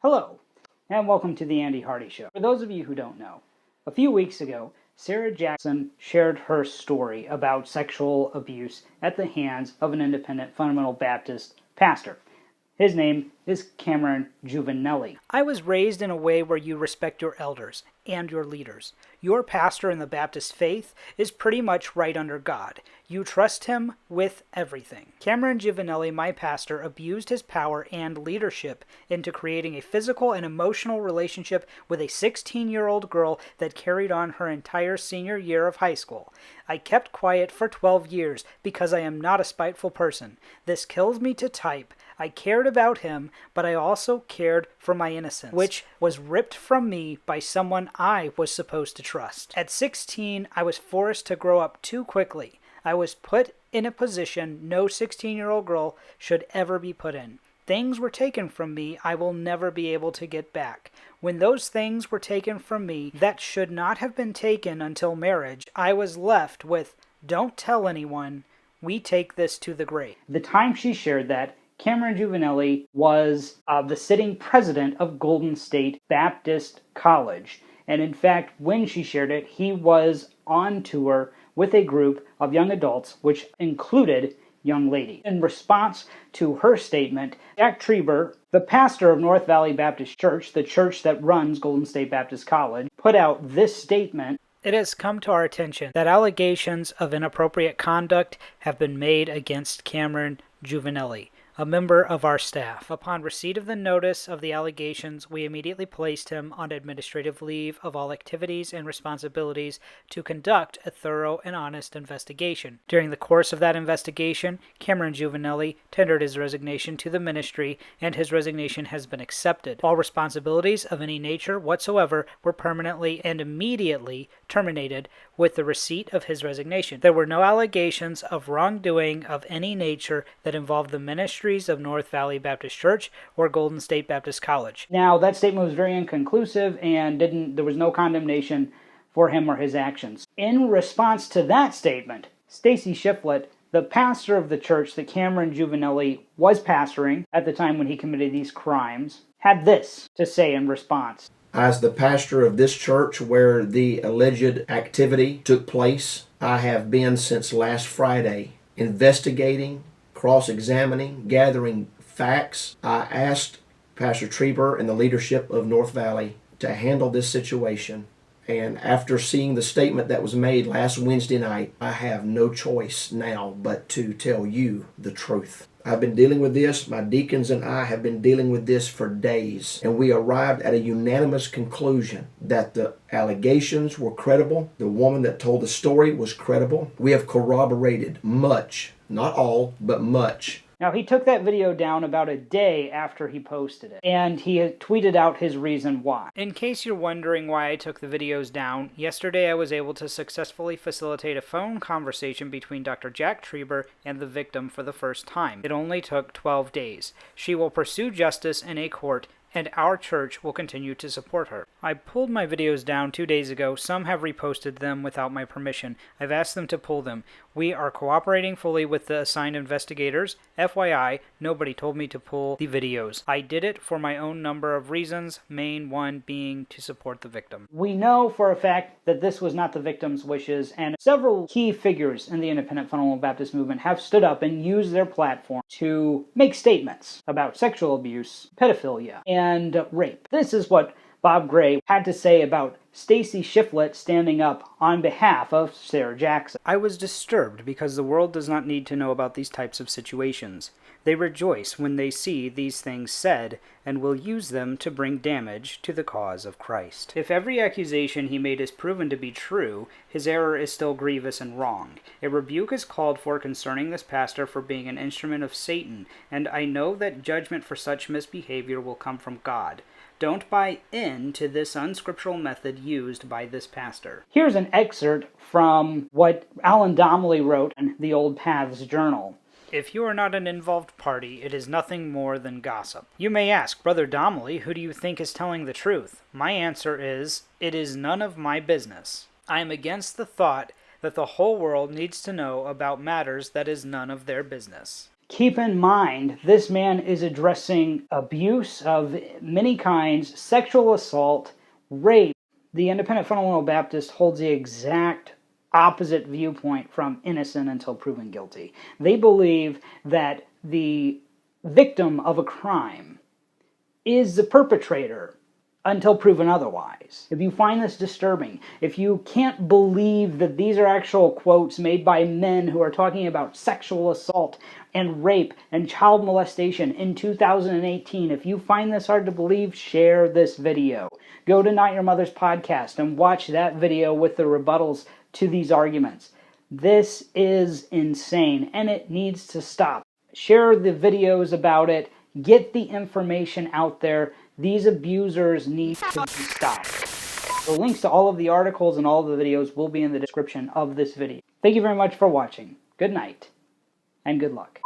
Hello, and welcome to the Andy Hardy Show. For those of you who don't know, a few weeks ago, Sarah Jackson shared her story about sexual abuse at the hands of an independent fundamental Baptist pastor. His name is Cameron Juvenelli. I was raised in a way where you respect your elders and your leaders. Your pastor in the Baptist faith is pretty much right under God. You trust him with everything. Cameron Juvenelli, my pastor, abused his power and leadership into creating a physical and emotional relationship with a 16-year-old girl that carried on her entire senior year of high school. I kept quiet for 12 years because I am not a spiteful person. This kills me to type. I cared about him, but I also cared for my innocence, which was ripped from me by someone I was supposed to trust. At 16, I was forced to grow up too quickly. I was put in a position no 16-year-old girl should ever be put in. Things were taken from me I will never be able to get back. When those things were taken from me that should not have been taken until marriage, I was left with, "Don't tell anyone, we take this to the grave." The time she shared that, Cameron Juvenelli was the sitting president of Golden State Baptist College. And in fact, when she shared it, he was on tour with a group of young adults, which included young ladies. In response to her statement, Jack Trieber, the pastor of North Valley Baptist Church, the church that runs Golden State Baptist College, put out this statement. It has come to our attention that allegations of inappropriate conduct have been made against Cameron Juvenelli, a member of our staff. Upon receipt of the notice of the allegations, we immediately placed him on administrative leave of all activities and responsibilities to conduct a thorough and honest investigation. During the course of that investigation, Cameron Juvenelli tendered his resignation to the ministry, and his resignation has been accepted. All responsibilities of any nature whatsoever were permanently and immediately terminated with the receipt of his resignation. There were no allegations of wrongdoing of any nature that involved the ministries of North Valley Baptist Church or Golden State Baptist College. Now, that statement was very inconclusive and there was no condemnation for him or his actions. In response to that statement, Stacey Shiflett, the pastor of the church that Cameron Juvenelli was pastoring at the time when he committed these crimes, had this to say in response. As the pastor of this church where the alleged activity took place, I have been since last Friday investigating, cross-examining, gathering facts. I asked Pastor Trieber and the leadership of North Valley to handle this situation. And after seeing the statement that was made last Wednesday night, I have no choice now but to tell you the truth. I've been dealing with this. My deacons and I have been dealing with this for days. And we arrived at a unanimous conclusion that the allegations were credible. The woman that told the story was credible. We have corroborated much, not all, but much. Now, he took that video down about a day after he posted it, and he had tweeted out his reason why. In case you're wondering why I took the videos down, yesterday I was able to successfully facilitate a phone conversation between Dr. Jack Trieber and the victim for the first time. It only took 12 days. She will pursue justice in a court, and our church will continue to support her. I pulled my videos down 2 days ago. Some have reposted them without my permission. I've asked them to pull them. We are cooperating fully with the assigned investigators. FYI, nobody told me to pull the videos. I did it for my own number of reasons, main one being to support the victim. We know for a fact that this was not the victim's wishes, and several key figures in the independent fundamental Baptist movement have stood up and used their platform to make statements about sexual abuse, pedophilia, and rape. This is what Bob Gray had to say about Stacey Shiflett standing up on behalf of Sarah Jackson. I was disturbed because the world does not need to know about these types of situations. They rejoice when they see these things said and will use them to bring damage to the cause of Christ. If every accusation he made is proven to be true, his error is still grievous and wrong. A rebuke is called for concerning this pastor for being an instrument of Satan, and I know that judgment for such misbehavior will come from God. Don't buy into this unscriptural method used by this pastor. Here's an excerpt from what Alan Domley wrote in the Old Paths Journal. If you are not an involved party, it is nothing more than gossip. You may ask, Brother Domley, who do you think is telling the truth? My answer is, it is none of my business. I am against the thought that the whole world needs to know about matters that is none of their business. Keep in mind, this man is addressing abuse of many kinds, sexual assault, rape. The Independent Fundamental Baptist holds the exact opposite viewpoint from innocent until proven guilty. They believe that the victim of a crime is the perpetrator until proven otherwise. If you find this disturbing, if you can't believe that these are actual quotes made by men who are talking about sexual assault and rape and child molestation in 2018, if you find this hard to believe, share this video. Go to Not Your Mother's Podcast and watch that video with the rebuttals to these arguments. This is insane, and it needs to stop. Share the videos about it. Get the information out there. These abusers need to be stopped. The links to all of the articles and all of the videos will be in the description of this video. Thank you very much for watching. Good night, and good luck.